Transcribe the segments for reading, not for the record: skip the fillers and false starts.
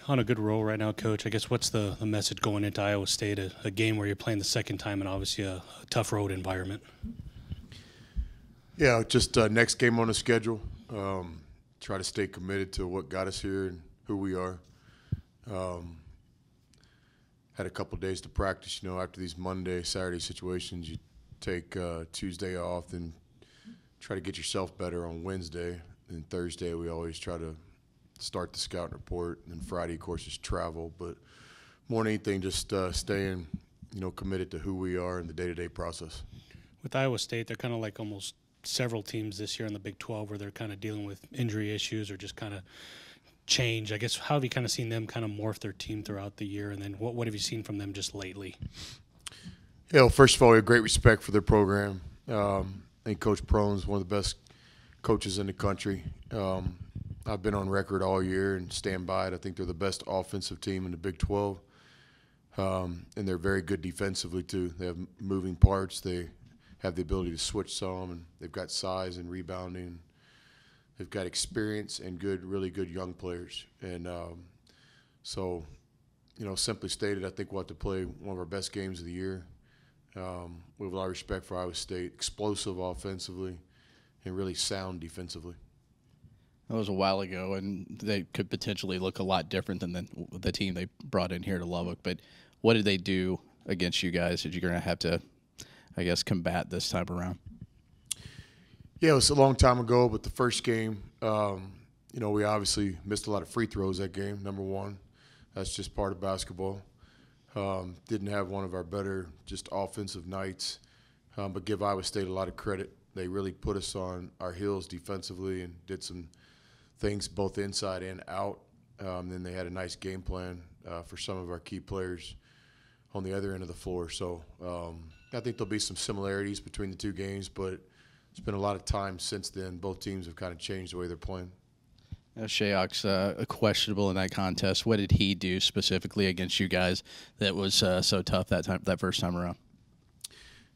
on a good roll right now, Coach. I guess what's the message going into Iowa State, a game where you're playing the second time and obviously a tough road environment? Yeah, just next game on the schedule. Try to stay committed to what got us here and who we are. Had a couple days to practice. After these Monday, Saturday situations, you take Tuesday off, then try to get yourself better on Wednesday. And Thursday, we always try to start the scouting report. And then Friday, of course, is travel. But more than anything, just staying, committed to who we are in the day-to-day process. With Iowa State, they're kind of like almost several teams this year in the Big 12 where they're kind of dealing with injury issues or just kind of change. I guess, how have you kind of seen them kind of morph their team throughout the year? And then what have you seen from them just lately? Yeah, well, first of all, we have great respect for their program. I think Coach Prohn's one of the best coaches in the country. I've been on record all year and stand by it. I think they're the best offensive team in the Big 12. And they're very good defensively, too. They have moving parts. They have the ability to switch some, and they've got size and rebounding. They've got experience and really good young players. And so, simply stated, I think we'll have to play one of our best games of the year. We have a lot of respect for Iowa State, explosive offensively and really sound defensively. That was a while ago, and they could potentially look a lot different than the team they brought in here to Lubbock. But what did they do against you guys that you're going to have to, I guess, combat this time around? Yeah, it was a long time ago, but the first game, we obviously missed a lot of free throws that game, number one. That's just part of basketball. Didn't have one of our better just offensive nights, but give Iowa State a lot of credit. They really put us on our heels defensively and did some things both inside and out. Then they had a nice game plan for some of our key players on the other end of the floor. So I think there'll be some similarities between the two games, but it's been a lot of time since then. Both teams have kind of changed the way they're playing. Shayok's questionable in that contest. What did he do specifically against you guys that was so tough that first time around?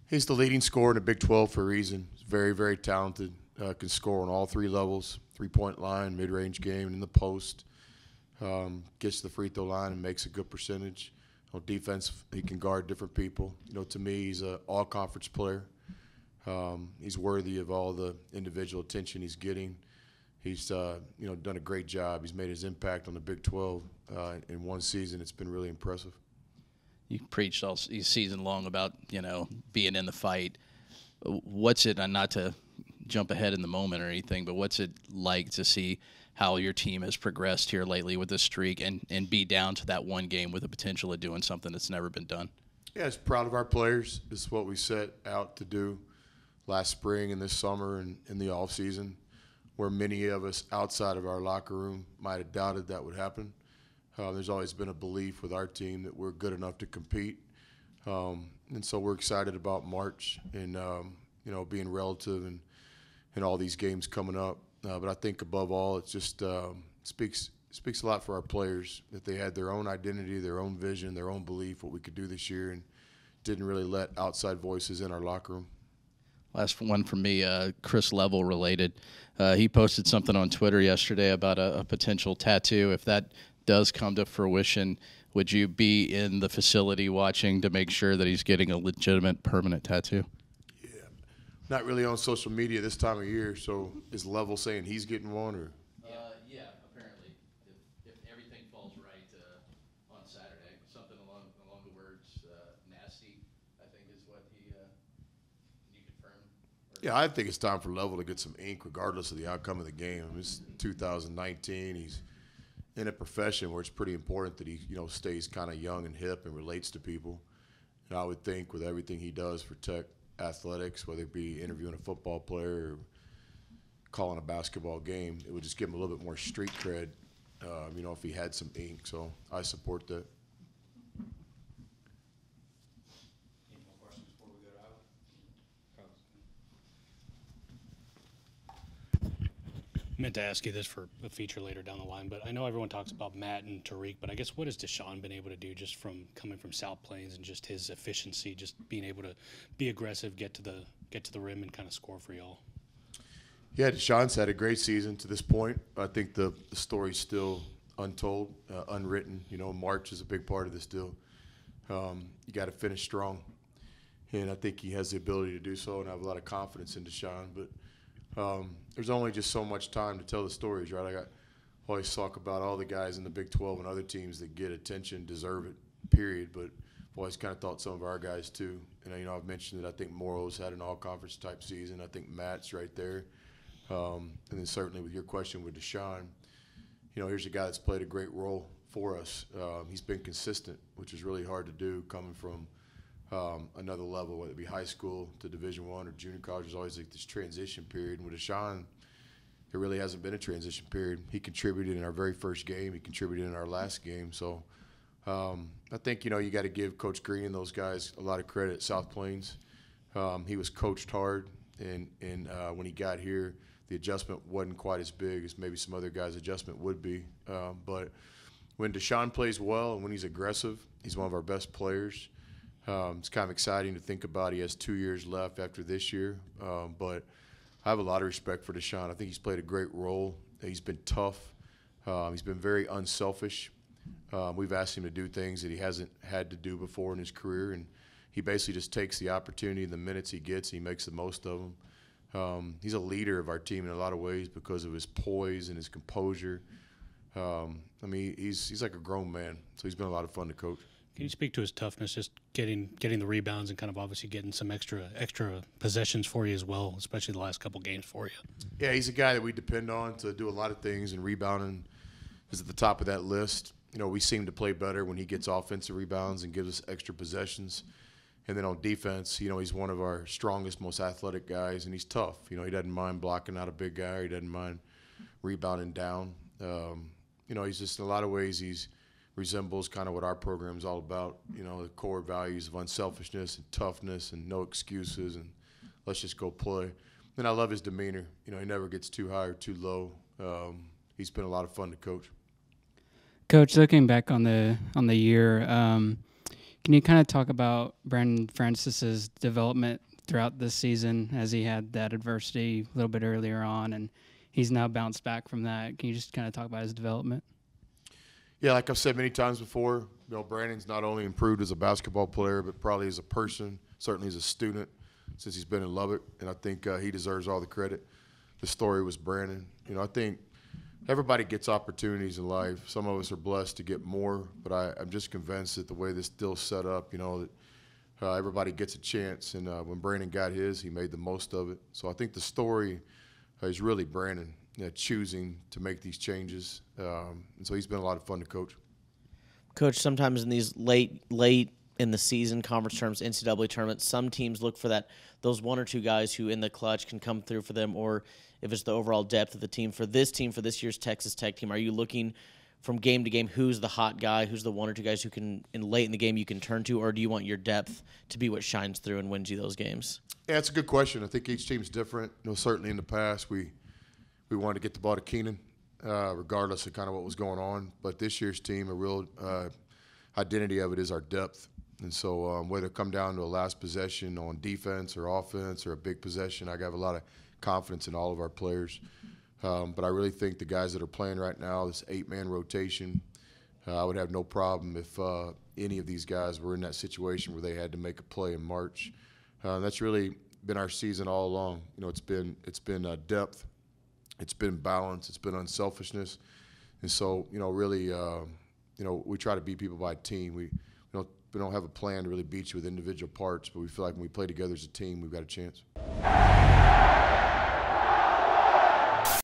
He's the leading scorer in the Big 12 for a reason. He's very, very talented. Can score on all three levels, three-point line, mid-range game, and in the post. Gets to the free throw line and makes a good percentage. On defense, he can guard different people. To me, he's an all-conference player. He's worthy of all the individual attention he's getting. He's done a great job. He's made his impact on the Big 12 in one season. It's been really impressive. You preached all season long about being in the fight. What's it, and not to jump ahead in the moment or anything, but what's it like to see how your team has progressed here lately with this streak and be down to that one game with the potential of doing something that's never been done? Yeah, it's proud of our players. This is what we set out to do last spring and this summer and in the off season, where many of us outside of our locker room might have doubted that would happen. There's always been a belief with our team that we're good enough to compete. And so we're excited about March and, being relative and all these games coming up. But I think above all, it just speaks a lot for our players that they had their own identity, their own vision, their own belief what we could do this year, and didn't really let outside voices in our locker room. Last one from me, Chris Level related. He posted something on Twitter yesterday about a potential tattoo. If that does come to fruition, would you be in the facility watching to make sure that he's getting a legitimate permanent tattoo? Yeah, not really on social media this time of year. So is Level saying he's getting one, or? Yeah, apparently, if everything falls right on Saturday, something along the words nasty, I think is what he confirmed. Yeah, I think it's time for Level to get some ink regardless of the outcome of the game. It's 2019. He's in a profession where it's pretty important that he, stays kind of young and hip and relates to people. And I would think with everything he does for Tech athletics, whether it be interviewing a football player or calling a basketball game, it would just give him a little bit more street cred, if he had some ink. So I support that. Any more questions before we go to Iowa? I meant to ask you this for a feature later down the line, but I know everyone talks about Matt and Tariq, but I guess what has Deshawn been able to do just from coming from South Plains and just his efficiency, just being able to be aggressive, get to the rim and kind of score for y'all? Yeah, Deshawn's had a great season to this point. I think the story's still untold, unwritten. You know, March is a big part of this deal. You got to finish strong, and I think he has the ability to do so, and I have a lot of confidence in Deshawn. But there's only just so much time to tell the stories, right? I always talk about all the guys in the Big 12 and other teams that get attention deserve it, period. But I've always kind of thought some of our guys too. And, you know, I've mentioned that I think Morrow's had an all-conference type season. I think Matt's right there. And then certainly with your question with Deshawn, you know, here's a guy that's played a great role for us. He's been consistent, which is really hard to do coming from another level, whether it be high school to Division I or junior college. There's always like this transition period. And with Deshawn, there really hasn't been a transition period. He contributed in our very first game. He contributed in our last game. So I think, you know, you got to give Coach Green and those guys a lot of credit at South Plains. He was coached hard, and when he got here, the adjustment wasn't quite as big as maybe some other guys' adjustment would be. But when Deshawn plays well and when he's aggressive, he's one of our best players. It's kind of exciting to think about. He has 2 years left after this year. But I have a lot of respect for Deshawn. I think he's played a great role. He's been tough. He's been very unselfish. We've asked him to do things that he hasn't had to do before in his career, and he basically just takes the opportunity and the minutes he gets, he makes the most of them. He's a leader of our team in a lot of ways because of his poise and his composure. I mean, he's like a grown man, so he's been a lot of fun to coach. Can you speak to his toughness, just getting the rebounds and kind of obviously getting some extra possessions for you as well, especially the last couple games for you? Yeah, he's a guy that we depend on to do a lot of things, and rebounding is at the top of that list. You know, we seem to play better when he gets offensive rebounds and gives us extra possessions. And then on defense, you know, he's one of our strongest, most athletic guys, and he's tough. You know, he doesn't mind blocking out a big guy. He doesn't mind rebounding down. You know, he's just in a lot of ways he's resembles kind of what our program's all about, you know, the core values of unselfishness and toughness and no excuses and let's just go play. And I love his demeanor. You know, he never gets too high or too low. He's been a lot of fun to coach. Coach, looking back on the year, can you kind of talk about Brandon Francis's development throughout this season as he had that adversity a little bit earlier on and he's now bounced back from that? Can you just kind of talk about his development? Yeah, like I've said many times before, you know, Brandon's not only improved as a basketball player, but probably as a person, certainly as a student, since he's been in Lubbock, and I think he deserves all the credit. The story was Brandon. You know, I think everybody gets opportunities in life. Some of us are blessed to get more, but I'm just convinced that the way this deal's set up, you know, that everybody gets a chance, and when Brandon got his, he made the most of it. So I think the story is really Brandon. Choosing to make these changes. And so he's been a lot of fun to coach. Coach, sometimes in these late in the season, conference tournaments, NCAA tournaments, some teams look for those one or two guys who in the clutch can come through for them, or if it's the overall depth of the team. For this year's Texas Tech team, are you looking from game to game who's the hot guy, who's the one or two guys who can, late in the game, you can turn to, or do you want your depth to be what shines through and wins you those games? Yeah, it's a good question. I think each team's different. You know, certainly in the past we wanted to get the ball to Keenan, regardless of kind of what was going on. But this year's team, a real identity of it is our depth. And so whether it come down to a last possession on defense or offense or a big possession, I have a lot of confidence in all of our players. But I really think the guys that are playing right now, this 8-man rotation, I would have no problem if any of these guys were in that situation where they had to make a play in March. That's really been our season all along. You know, it's been depth. It's been balance. It's been unselfishness. And so, you know, really, you know, we try to beat people by team. We don't have a plan to really beat you with individual parts, but we feel like when we play together as a team, we've got a chance.